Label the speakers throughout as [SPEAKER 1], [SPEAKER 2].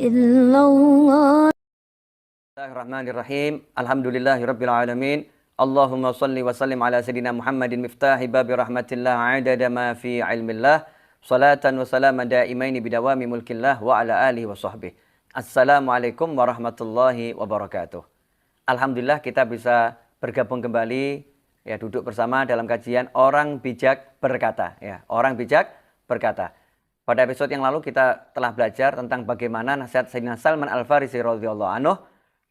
[SPEAKER 1] إلا الله.
[SPEAKER 2] Bismillahirrahmanirrahim. Alhamdulillahirabbil alamin. Allahumma shalli wa sallim ala sayidina Muhammadin miftahi babi rahmatillah adada ma fi ilmillah. Salatan wa salaman daimaini bidawami mulkillah wa ala alihi wa sahbihi. Assalamualaikum warahmatullahi wabarakatuh. Alhamdulillah kita bisa bergabung kembali ya, duduk bersama dalam kajian Orang Bijak Berkata ya, Orang Bijak Berkata. Pada episode yang lalu kita telah belajar tentang bagaimana nasihat Sayyidina Salman Al-Farisi radhiyallahu anhu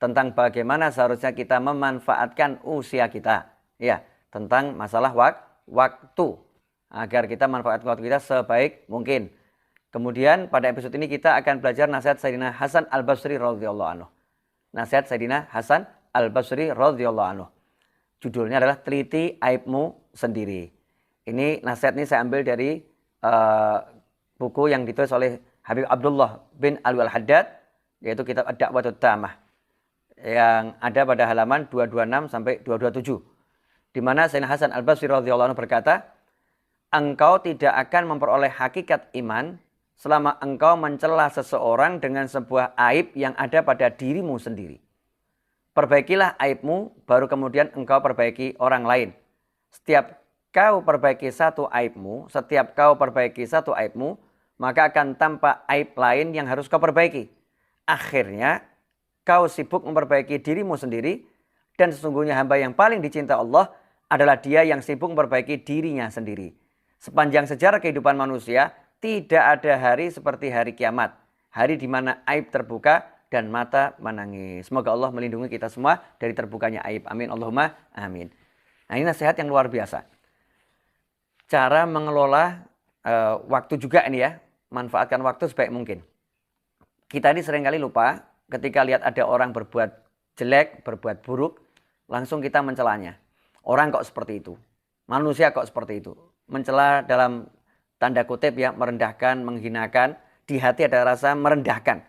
[SPEAKER 2] tentang bagaimana seharusnya kita memanfaatkan usia kita ya, tentang masalah waktu agar kita manfaatkan waktu kita sebaik mungkin. Kemudian pada episode ini kita akan belajar nasihat Sayyidina Hasan Al-Basri radhiyallahu anhu. Nasihat Sayyidina Hasan Al-Basri radhiyallahu anhu. Judulnya adalah Teliti Aibmu Sendiri. Ini nasihat ini saya ambil dari buku yang ditulis oleh Habib Abdullah bin Alwi Al-Haddad, yaitu kitab Ad-Da'watut Tamah, yang ada pada halaman 226 sampai 227. Di mana Sayyidina Hasan Al-Basri radhiyallahu anhu berkata, engkau tidak akan memperoleh hakikat iman selama engkau mencela seseorang dengan sebuah aib yang ada pada dirimu sendiri. Perbaikilah aibmu, baru kemudian engkau perbaiki orang lain. Setiap kau perbaiki satu aibmu, maka akan tampak aib lain yang harus kau perbaiki. Akhirnya, kau sibuk memperbaiki dirimu sendiri, dan sesungguhnya hamba yang paling dicinta Allah adalah dia yang sibuk memperbaiki dirinya sendiri. Sepanjang sejarah kehidupan manusia, tidak ada hari seperti hari kiamat. Hari di mana aib terbuka dan mata menangis. Semoga Allah melindungi kita semua dari terbukanya aib. Amin. Allahumma amin. Nah, ini nasihat yang luar biasa. Cara mengelola waktu juga ini ya. Manfaatkan waktu sebaik mungkin. Kita ini seringkali lupa ketika lihat ada orang berbuat jelek, berbuat buruk, langsung kita mencelanya. Orang kok seperti itu? Manusia kok seperti itu? Mencela dalam tanda kutip ya, merendahkan, menghinakan. Di hati ada rasa merendahkan.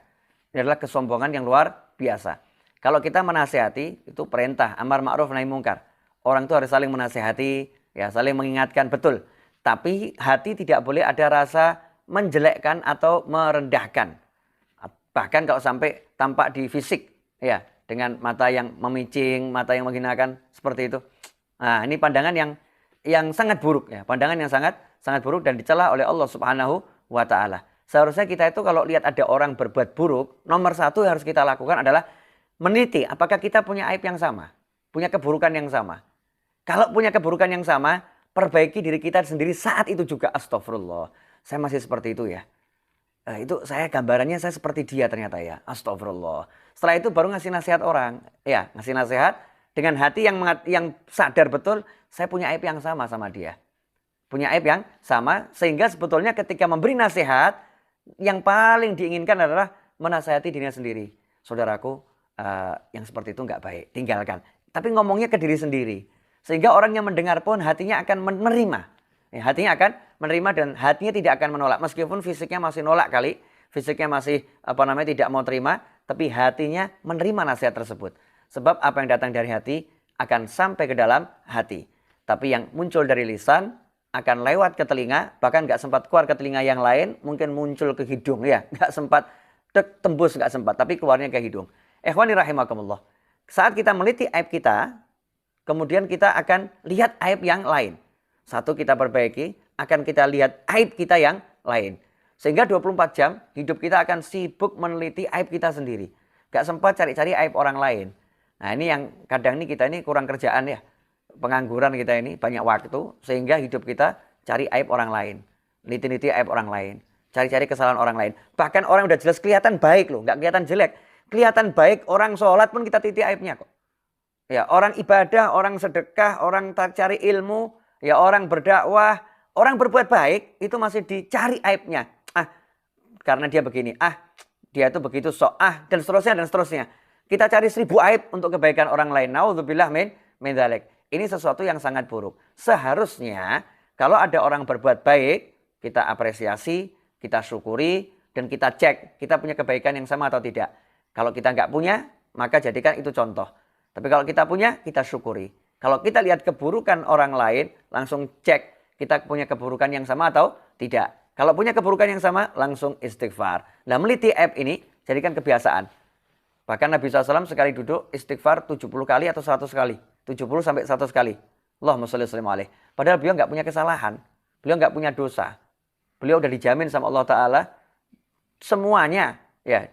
[SPEAKER 2] Ini adalah kesombongan yang luar biasa. Kalau kita menasihati, itu perintah, amar ma'ruf nahi mungkar. Orang itu harus saling menasihati, ya, saling mengingatkan, betul. Tapi hati tidak boleh ada rasa menjelekkan atau merendahkan. Bahkan kalau sampai tampak di fisik ya, dengan mata yang memicing, mata yang menghinakan seperti itu. Nah, ini pandangan yang sangat buruk ya, pandangan yang sangat buruk dan dicela oleh Allah Subhanahu wa taala. Seharusnya kita itu kalau lihat ada orang berbuat buruk, nomor satu yang harus kita lakukan adalah meneliti apakah kita punya aib yang sama, punya keburukan yang sama. Kalau punya keburukan yang sama, perbaiki diri kita sendiri saat itu juga. Astagfirullah. Saya masih seperti itu ya. Itu saya gambarannya saya seperti dia ternyata ya. Astagfirullah. Setelah itu baru ngasih nasihat orang. Ya, ngasih nasihat dengan hati yang sadar betul saya punya aib yang sama dia. Punya aib yang sama sehingga sebetulnya ketika memberi nasihat yang paling diinginkan adalah menasihati dirinya sendiri. Saudaraku, yang seperti itu nggak baik, tinggalkan. Tapi ngomongnya ke diri sendiri. Sehingga orang yang mendengar pun hatinya akan menerima. Ya, hatinya akan menerima dan hatinya tidak akan menolak. Meskipun fisiknya masih nolak kali, fisiknya masih tidak mau terima, tapi hatinya menerima nasihat tersebut. Sebab apa yang datang dari hati akan sampai ke dalam hati. Tapi yang muncul dari lisan akan lewat ke telinga, bahkan nggak sempat keluar ke telinga yang lain, mungkin muncul ke hidung ya, nggak sempat tembus, nggak sempat, tapi keluarnya ke hidung. Ikhwani rahimakumullah. Saat kita meliti aib kita, kemudian kita akan lihat aib yang lain. Satu kita perbaiki, akan kita lihat aib kita yang lain. Sehingga 24 jam hidup kita akan sibuk meneliti aib kita sendiri. Gak sempat cari-cari aib orang lain. Nah, ini yang kadang ini kita ini kurang kerjaan ya. Pengangguran kita ini banyak waktu sehingga hidup kita cari aib orang lain. Niti-niti aib orang lain. Cari-cari kesalahan orang lain. Bahkan orang udah jelas kelihatan baik loh, gak kelihatan jelek. Kelihatan baik, orang sholat pun kita titi aibnya kok. Ya, orang ibadah, orang sedekah, orang cari ilmu, ya orang berdakwah, orang berbuat baik itu masih dicari aibnya. Karena dia begini, dia itu begitu sok, dan seterusnya. Kita cari 1000 aib untuk kebaikan orang lain. Naudzubillah min dzalik. Ini sesuatu yang sangat buruk. Seharusnya kalau ada orang berbuat baik, kita apresiasi, kita syukuri, dan kita cek kita punya kebaikan yang sama atau tidak. Kalau kita nggak punya, maka jadikan itu contoh. Tapi kalau kita punya, kita syukuri. Kalau kita lihat keburukan orang lain, langsung cek kita punya keburukan yang sama atau tidak. Kalau punya keburukan yang sama, langsung istighfar. Nah, meliti aib ini Jadikan kebiasaan. Bahkan Nabi SAW sekali duduk istighfar 70 kali atau 100 kali. 70 sampai 100 kali. Allahumma sholli wa sallim alaih. Padahal beliau nggak punya kesalahan. Beliau nggak punya dosa. Beliau udah dijamin sama Allah Ta'ala. Semuanya ya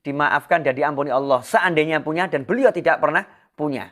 [SPEAKER 2] dimaafkan dan diampuni Allah. Seandainya punya dan beliau tidak pernah punya.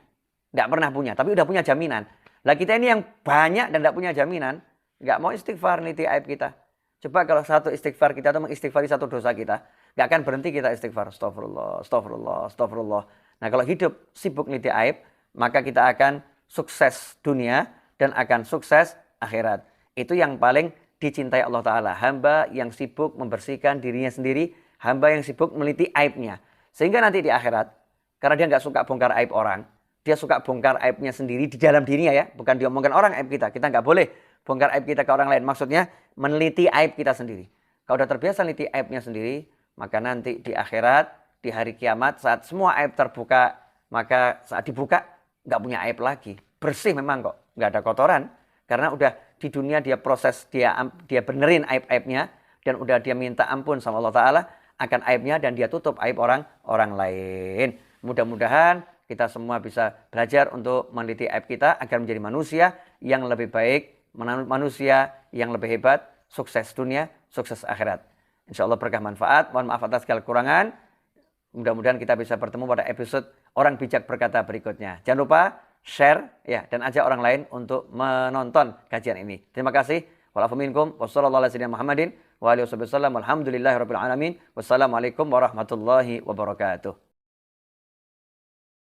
[SPEAKER 2] Nggak pernah punya. Tapi udah punya jaminan. Lah kita ini yang banyak dan nggak punya jaminan. Nggak mau istighfar niti aib kita. Coba kalau satu istighfar kita atau mengistighfari satu dosa kita. Nggak akan berhenti kita istighfar. Astagfirullah, astagfirullah, astagfirullah. Nah kalau hidup sibuk niti aib. Maka kita akan sukses dunia dan akan sukses akhirat. Itu yang paling dicintai Allah Ta'ala. Hamba yang sibuk membersihkan dirinya sendiri. Hamba yang sibuk meliti aibnya. Sehingga nanti di akhirat. Karena dia nggak suka bongkar aib orang. Dia suka bongkar aibnya sendiri di dalam dirinya ya. Bukan diomongkan orang aib kita. Kita nggak boleh bongkar aib kita ke orang lain. Maksudnya meneliti aib kita sendiri. Kalau udah terbiasa meneliti aibnya sendiri. Maka nanti di akhirat, di hari kiamat saat semua aib terbuka. Maka saat dibuka nggak punya aib lagi. Bersih memang kok. Nggak ada kotoran. Karena udah di dunia dia proses, dia benerin aib-aibnya. Dan udah dia minta ampun sama Allah Ta'ala akan aibnya. Dan dia tutup aib orang lain. Mudah-mudahan kita semua bisa belajar untuk meneliti aib kita agar menjadi manusia yang lebih baik, manusia yang lebih hebat, sukses dunia, sukses akhirat. Insya Allah berkah manfaat. Mohon maaf atas segala kekurangan. Mudah-mudahan kita bisa bertemu pada episode Orang Bijak Berkata berikutnya. Jangan lupa share ya dan ajak orang lain untuk menonton kajian ini. Terima kasih. Wassalamualaikum warahmatullahi wabarakatuh.